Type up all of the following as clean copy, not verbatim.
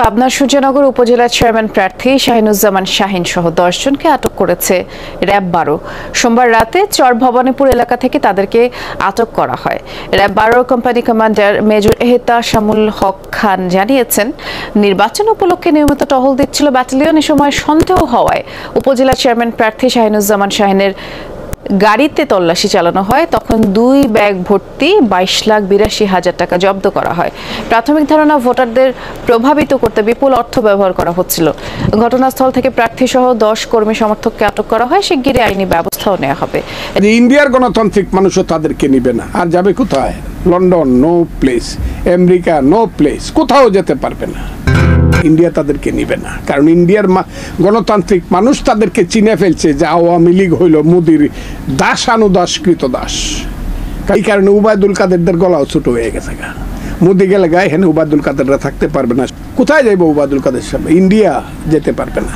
পাবনা সূর্যনগর উপজেলার চেয়ারম্যান প্রার্থী শাহিনুজ্জামান শাহিন সহ 10 জনকে আটক করেছে র‍্যাব 12। সোমবার রাতে চর ভবানীপুর এলাকা থেকে তাদেরকে আটক করা হয়। RAB 12 company commander major Ehteshamul Haque Khan জানিয়েছেন, নির্বাচন উপলক্ষে নিয়মিত টহল দিচ্ছিল ব্যাটালিয়ন। এ সময় সন্দেহ হওয়ায় উপজেলা চেয়ারম্যান প্রার্থী শাহিনুজ্জামান শাহিনের গাড়িতে তল্লাশি চালানো হয়। তখন 2 ব্যাগ ভর্তি 22,82,000 টাকা জব্দ করা হয়। প্রাথমিক ধারণা, ভোটারদের প্রভাবিত করতে বিপুল অর্থ ব্যবহার করা হচ্ছিল। ঘটনাস্থল থেকে প্রার্থী সহ 10 কর্মী সমর্থককে আটক করা হয়। শিগগিরই আইনি ব্যবস্থাও নেওয়া হবে। ইন্ডিয়ার গণতান্ত্রিক মানুষও তাদেরকে নিবে না, আর যাবে কোথায়? London no place, America no place, কোথাও যেতে পারবে না। ইন্ডিয়া তাদেরকে নিবে না, কারণ ইন্ডিয়ার গণতান্ত্রিক মানুষ তাদেরকে চিনে ফেলছে যে আওয়ামী লীগ হইল মোদির দাসানুদাসকৃত দাস। এই কারণে উবায়দুল কাদেরদের গলাও ছোট হয়ে গেছে। মোদি গেলে গায়ে হেন উবায়দুল কাদেররা থাকতে পারবে না। কোথায় যাইব উবায়দুল কাদের সামনে? ইন্ডিয়া যেতে পারবে না।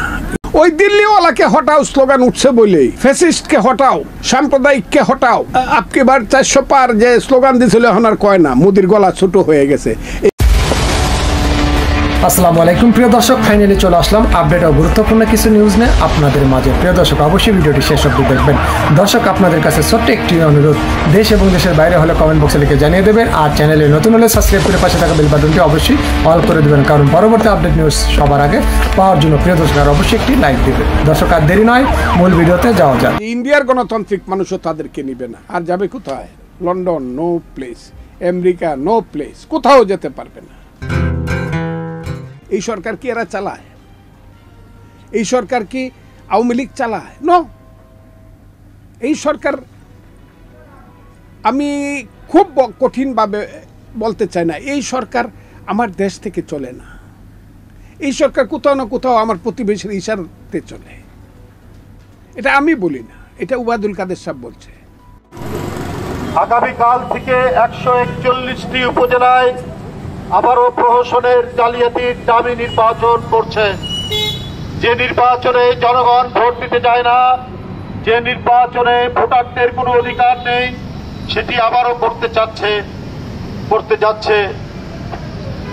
ওই দিল্লিওয়ালাকে হটাও স্লোগান উঠছে বলেই, ফ্যাসিস্টকে হটাও, সাম্প্রদায়িককে হটাও, আপকে বার 400 পার যে স্লোগান দিয়েছিল এখন আর কয় না, মোদির গলা ছোট হয়ে গেছে। আসসালামু আলাইকুম প্রিয় দর্শক, ফাইনালি চলে আসলাম আপডেট ও গুরুত্বপূর্ণ কিছু নিউজ নিয়ে আপনাদের মাঝে। প্রিয় দর্শক, অবশ্যই ভিডিওটি শেষ অবধি দেখবেন। দর্শক, আপনাদের কাছে ছোট্ট একটি অনুরোধ, দেশ এবং দেশের বাইরে হলে কমেন্ট বক্সে লিখে জানিয়ে দেবেন, আর চ্যানেলে নতুন হলে সাবস্ক্রাইব করে পাশে থাকা বেল বাটনটি অবশ্যই অল করে দেবেন, কারণ পরবর্তী আপডেট নিউজ সবার আগে পাওয়ার জন্য প্রিয় দর্শক আর অবশ্যই একটি লাইক দেবেন। দর্শক, আর দেরি নয়, মূল ভিডিওতে যাওয়া যাক। ইন্ডিয়ার গণতান্ত্রিক মানুষও তাদেরকে নিবে না, আর যাবে কোথায়? London no place, America no place, কোথাও যেতে পারবে না। এই সরকার কি এরা চালায়? এই সরকার কি আওয়ামী লীগ চালায়? নো। এই সরকার, আমি খুব কঠিনভাবে বলতে চাই না, এই সরকার আমার দেশ থেকে চলে না। এই সরকার কোথাও না কোথাও আমার প্রতিবেশীর ইশারাতে চলে। এটা আমি বলি না, এটা উবায়দুল কাদের সাহেব বলছে। আগামীকাল থেকে 141টি উপজেলায় আবারও প্রহসনের জালিয়াতির দামি নির্বাচন করছে। যে নির্বাচনে জনগণ ভোট দিতে যায় না, যে নির্বাচনে ভোটারদের কোনো অধিকার নেই, সেটি আবারও করতে যাচ্ছে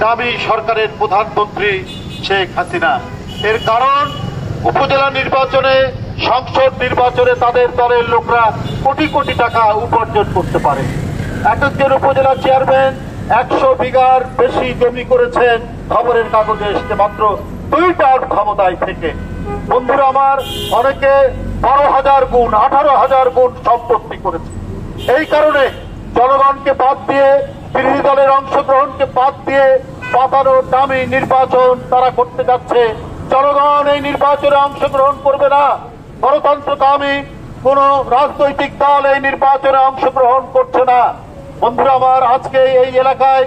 দামি সরকারের প্রধানমন্ত্রী শেখ হাসিনা। এর কারণ, উপজেলা নির্বাচনে, সংসদ নির্বাচনে তাদের দলের লোকরা কোটি কোটি টাকা উপার্জন করতে পারে। একজন উপজেলা চেয়ারম্যান 100 বিঘার বেশি জমি করেছেন খবরের কাগজে এসে মাত্র 2 টার্ম ক্ষমতায় থেকে। বন্ধুরা আমার, অনেকে 12,000 গুণ 18,000 গুণ সম্পত্তি করেছে। এই কারণে জনগণকে বাদ দিয়ে, বিরোধী দলের অংশগ্রহণকে বাদ দিয়ে পাতানো দামি নির্বাচন তারা করতে যাচ্ছে। জনগণ এই নির্বাচনে অংশগ্রহণ করবে না। গণতন্ত্রকামী কোন রাজনৈতিক দল এই নির্বাচনে অংশগ্রহণ করছে না। বন্ধুরা আমার, আজকে এই এলাকায়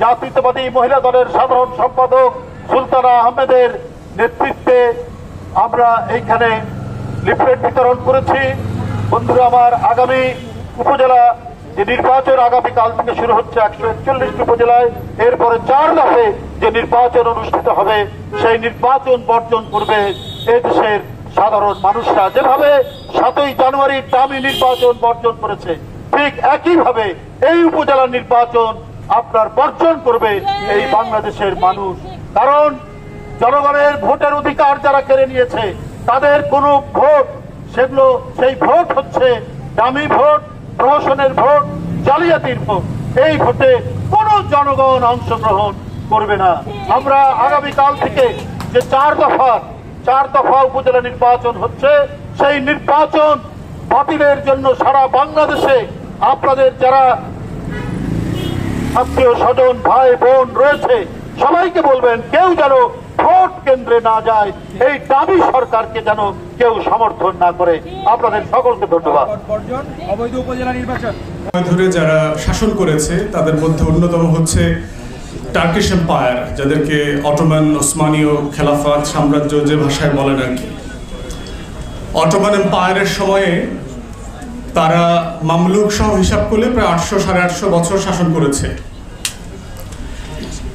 জাতীয়তাবাদী মহিলা দলের সাধারণ সম্পাদক সুলতানা আহমেদের নেতৃত্বে আমরা এইখানে লিফলেট বিতরণ করেছি। বন্ধুরা আমার, আগামী উপজেলা যে নির্বাচন আগামীকাল থেকে শুরু হচ্ছে 141টি উপজেলায়, এরপরে 4 দফে যে নির্বাচন অনুষ্ঠিত হবে, সেই নির্বাচন বর্জন করবে এদেশের সাধারণ মানুষরা। যেভাবে 7ই জানুয়ারির দামি নির্বাচন বর্জন করেছে, ঠিক একইভাবে এই উপজেলা নির্বাচন আপনার বর্জন করবে এই বাংলাদেশের মানুষ। কারণ জনগণের ভোটের অধিকার যারা কেড়ে নিয়েছে, তাদের কোনো ভোট, সেই ভোট হচ্ছে দামি ভোট, প্রহসনের ভোট, জালিয়াতির ভোট। এই ভোটে কোনো জনগণ অংশগ্রহণ করবে না। আমরা আগামীকাল থেকে যে 4 দফা উপজেলা নির্বাচন হচ্ছে, সেই নির্বাচন বাতিলের জন্য সারা বাংলাদেশে আপনাদের যারা আত্মীয় স্বজন, ভাই বোন রয়েছে, সবাইকে বলবেন কেউ যেন ভোট কেন্দ্রে না যায়, এই দাবি সরকারকে যেন কেউ সমর্থন না করে। আপনাদের সকলকে ধন্যবাদ। অবৈধ উপজেলা নির্বাচন ধরে যারা শাসন করেছে, তাদের মধ্যে অন্যতম হচ্ছে টার্কিশ এম্পায়ার, যাদেরকে অটোমান, ওসমানীয় খেলাফত সাম্রাজ্য যে ভাষায় বলেন আর কি। অটোমান এম্পায়ারের সময়ে তারা মামলুক সহ হিসাব করলে প্রায় 800-850 বছর শাসন করেছে,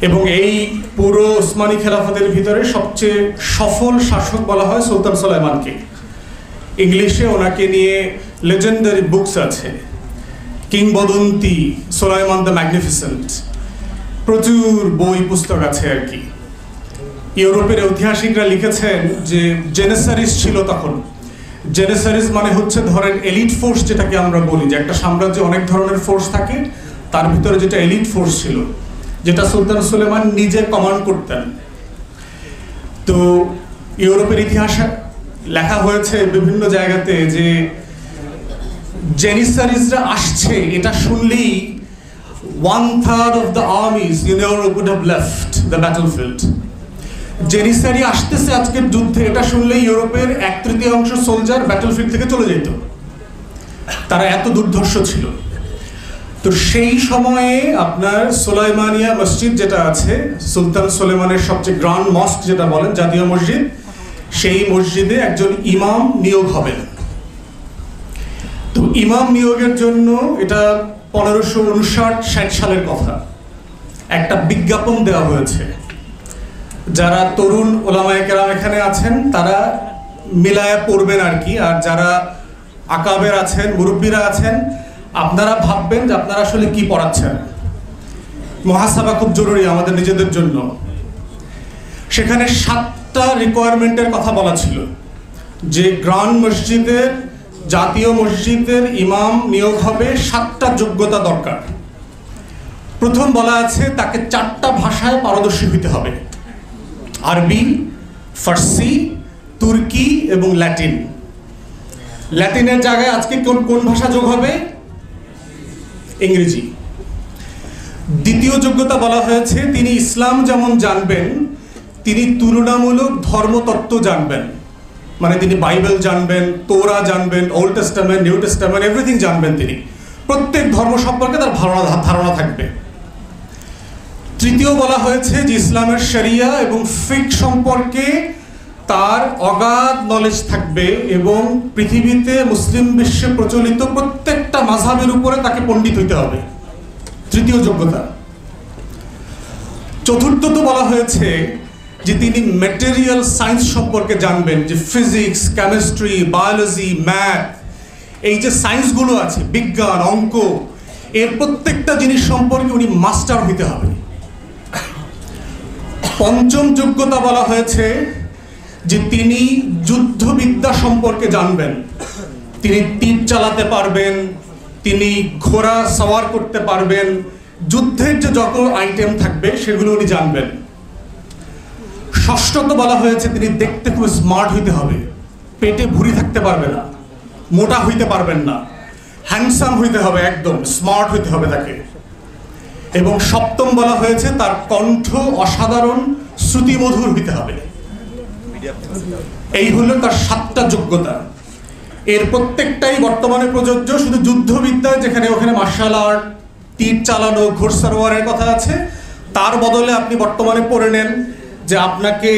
এবং এই পুরো ওসমানী খেলাফতের ভিতরে সবচেয়ে সফল শাসক বলা হয় সুলতান সুলাইমানকে। ইংলিশে ওনাকে নিয়ে লেজেন্ডারি বুকস আছে, কিংবদন্তি, সুলাইমান দ্য ম্যাগনিফিসেন্ট, প্রচুর বই পুস্তক আছে আর কি। ইউরোপের ঐতিহাসিকরা লিখেছেন যে জেনেসারিস ছিল তখন। জেনেসারিস মানে হচ্ছে ধরেন এলিট ফোর্স, যেটাকে আমরা বলি যে একটা সাম্রাজ্যে অনেক ধরনের ফোর্স থাকে, তার ভিতরে যেটা এলিট ফোর্স ছিল, যেটা সুলতান সুলেমান নিজে কমান্ড করতেন। তো ইউরোপের ইতিহাসে লেখা হয়েছে বিভিন্ন জায়গাতে যে জেনিসারিসরা আসছে, এটা শুনলেই 1/3 of the armies in Europe would have left the battlefield. জেনিসারি আসতেছে আজকের যুদ্ধে, এটা শুনলেই ইউরোপের 1/3 সোলজার ব্যাটলফিল্ড থেকে চলে যেত, তারা এত দুর্ধর্ষ ছিল। তো সেই সময়ে আপনার সুলাইমানিয়া মসজিদ যেটা আছে, সুলতান সুলেমানের সবচেয়ে গ্র্যান্ড মস্ক যেটা বলেন, জাতীয় মসজিদ, সেই মসজিদে একজন ইমাম নিয়োগ হবেন। তো ইমাম নিয়োগের জন্য এটা 1559-60 সালের কথা, একটা বিজ্ঞাপন দেওয়া হয়েছে। যারা তরুণ ওলামায়ে কেরাম এখানে আছেন তারা মিলায়া পড়বেন আর কি, আর যারা আকাবের আছেন, মুরব্বীরা আছেন, আপনারা ভাববেন যে আপনারা আসলে কি পড়াচ্ছেন। মুহাসাবা খুব জরুরি আমাদের নিজেদের জন্য। সেখানে 7টা রিকোয়ারমেন্টের কথা বলা ছিল যে গ্র্যান্ড মসজিদের, জাতীয় মসজিদের ইমাম নিয়োগ হবে, 7টা যোগ্যতা দরকার। প্রথম বলা আছে তাকে 4টা ভাষায় পারদর্শী হতে হবে, আরবি, ফার্সি, তুর্কি এবং ল্যাটিন। ল্যাটিনের জায়গায় আজকে কোন ভাষা যোগ হবে? ইংরেজি। দ্বিতীয় যোগ্যতা বলা হয়েছে তিনি ইসলাম যেমন জানবেন, তিনি তুলনামূলক ধর্মতত্ত্ব জানবেন, মানে তিনি বাইবেল জানবেন, তোরা জানবেন, old testament, new testament, everything জানবেন তিনি। প্রত্যেক ধর্ম সম্পর্কে তার ধারণা থাকবে। তৃতীয় বলা হয়েছে যে ইসলামের শরিয়া এবং ফিক সম্পর্কে তার অগাধ নলেজ থাকবে এবং পৃথিবীতে মুসলিম বিশ্বে প্রচলিত প্রত্যেকটা মাযহাবের উপরে তাকে পণ্ডিত হইতে হবে, তৃতীয় যোগ্যতা। চতুর্থত বলা হয়েছে যে তিনি ম্যাটেরিয়াল সায়েন্স সম্পর্কে জানবেন, যে ফিজিক্স, কেমিস্ট্রি, বায়োলজি, ম্যাথ, এই যে সায়েন্সগুলো আছে, বিজ্ঞান, অঙ্ক, এর প্রত্যেকটা জিনিস সম্পর্কে উনি মাস্টার হইতে হবে। পঞ্চম যোগ্যতা বলা হয়েছে যে তিনি যুদ্ধবিদ্যা সম্পর্কে জানবেন, তিনি তীর চালাতে পারবেন, তিনি ঘোড়া সওয়ার করতে পারবেন, যুদ্ধের যে যত আইটেম থাকবে সেগুলো উনি জানবেন। ষষ্ঠত বলা হয়েছে তিনি দেখতে খুব স্মার্ট হইতে হবে, পেটে ভুঁড়ি থাকতে পারবে না, মোটা হইতে পারবেন না, হ্যান্ডসাম হইতে হবে, একদম স্মার্ট হইতে হবে তাকে। এবং সপ্তম বলা হয়েছে তার কণ্ঠ অসাধারণ শ্রুতিমধুর হইতে হবে। এই হলো তার 7টা যোগ্যতা। এর প্রত্যেকটাই বর্তমানে প্রযোজ্য, শুধু যুদ্ধবিদ্যায় যেখানে ওখানে মার্শাল আর্ট, তীর চালানো, ঘোড়সাওয়ারের কথা আছে, তার বদলে আপনি বর্তমানে পড়ে নেন যে আপনাকে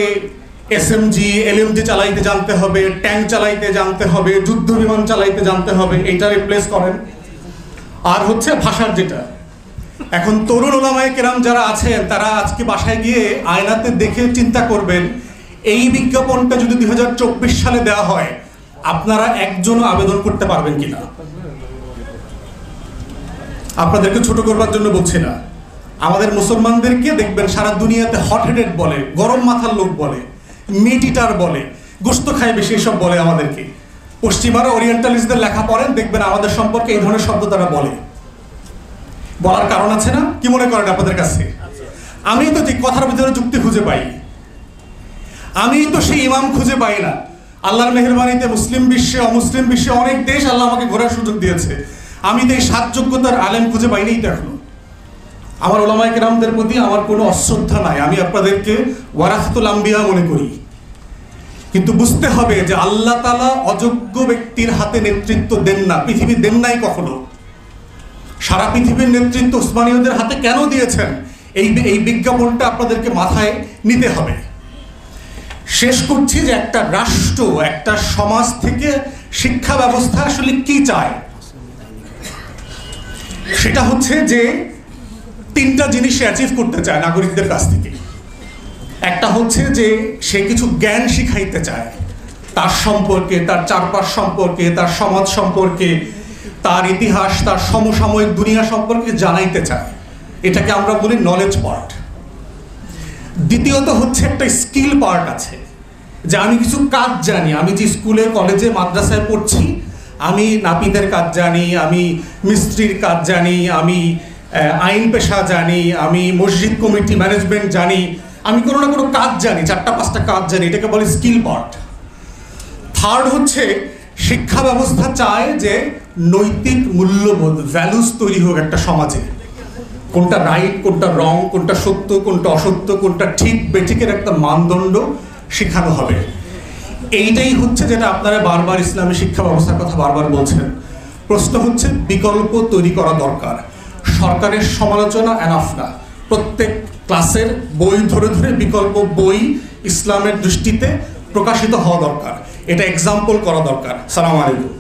এসএমজি, এলএমজি চালাইতে জানতে হবে, ট্যাঙ্ক চালাইতে জানতে হবে, যুদ্ধ বিমান চালাইতে জানতে হবে, এইটা রিপ্লেস করেন। আর হচ্ছে ভাষার যেটা, এখন তরুণ ওলামায়ে কেরাম যারা আছেন তারা আজকে বাসায় গিয়ে আয়নাতে দেখে চিন্তা করবেন, এই বিজ্ঞাপনটা যদি 2024 সালে দেওয়া হয় আপনারা একজনও আবেদন করতে পারবেন কিনা। আপনাদেরকে ছোট করবার জন্য বলছি না, আমাদের মুসলমানদেরকে দেখবেন সারা দুনিয়াতে হট হেডেড বলে, গরম মাথার লোক বলে, মিট ইটার বলে, গোস্ত খায় বেশি, এসব বলে আমাদেরকে। পশ্চিমারা ওরিয়েন্টালিস্টদের লেখা পড়েন, দেখবেন আমাদের সম্পর্কে এই ধরনের শব্দ তারা বলে। বলার কারণ আছে না? কি মনে করেন আপনাদের কাছে? আমি তো যে কথার ভিতরে যুক্তি খুঁজে পাই, আমি তো সেই ইমাম খুঁজে পাই না। আল্লাহর মেহেরবানিতে মুসলিম বিশ্বে, অমুসলিম বিশ্বে অনেক দেশ আল্লাহ আমাকে ঘোরার সুযোগ দিয়েছে, আমি তো এই 7 যোগ্যতার আলেম খুঁজে পাইনি তো এখনো। আমার ওলামায়ে কেরামদের প্রতি আমার কোনো অশ্রদ্ধা নাই, আমি আপনাদেরকে ওয়ারাসাতুল আম্বিয়া মনে করি। কিন্তু বুঝতে হবে যে আল্লাহ তাআলা অযোগ্য ব্যক্তির হাতে নেতৃত্ব দেন না, পৃথিবী দেন নাই কখনো। সারা পৃথিবীর নেতৃত্ব উসমানীয়দের হাতে কেন দিয়েছেন, এই বিজ্ঞাপনটা আপনাদেরকে মাথায় নিতে হবে। শেষ করছি যে একটা রাষ্ট্র, একটা সমাজ থেকে শিক্ষা ব্যবস্থা আসলে কি চায়, সেটা হচ্ছে যে 3টা জিনিস সে অ্যাচিভ করতে চায় নাগরিকদের কাছ থেকে। একটা হচ্ছে যে সে কিছু জ্ঞান শিখাইতে চায়, তার সম্পর্কে, তার চারপাশ সম্পর্কে, তার সমাজ সম্পর্কে, তার ইতিহাস, তার সমসাময়িক দুনিয়া সম্পর্কে জানাইতে চায়। এটাকে আমরা বলি নলেজ পার্ট। দ্বিতীয়ত হচ্ছে একটা স্কিল পার্ট আছে, যে আমি কিছু কাজ জানি, আমি যে স্কুলে কলেজে মাদ্রাসায় পড়ছি, আমি নাপিতের কাজ জানি, আমি মিস্ত্রির কাজ জানি, আমি আইন পেশা জানি, আমি মসজিদ কমিটি ম্যানেজমেন্ট জানি, আমি কোনো না কোনো কাজ জানি, 4-5টা কাজ জানি, এটাকে বলে স্কিল পার্ট। থার্ড হচ্ছে শিক্ষা ব্যবস্থা চায় যে নৈতিক মূল্যবোধ, ভ্যালুস তৈরি হোক একটা সমাজে, কোনটা রাইট, কোনটা রং, কোনটা সত্য, কোনটা অসত্য, কোনটা ঠিক বেঠিকের একটা মানদণ্ড শেখানো হবে। এইটাই হচ্ছে যেটা আপনারা বারবার ইসলামী শিক্ষা ব্যবস্থার কথা বারবার বলছেন। প্রশ্ন হচ্ছে বিকল্প তৈরি করা দরকার। সরকারের সমালোচনা এনাফ না, প্রত্যেক ক্লাসের বই ধরে ধরে বিকল্প বই ইসলামের দৃষ্টিতে প্রকাশিত হওয়া দরকার, এটা এক্সাম্পল করা দরকার। সালাম আলাইকুম।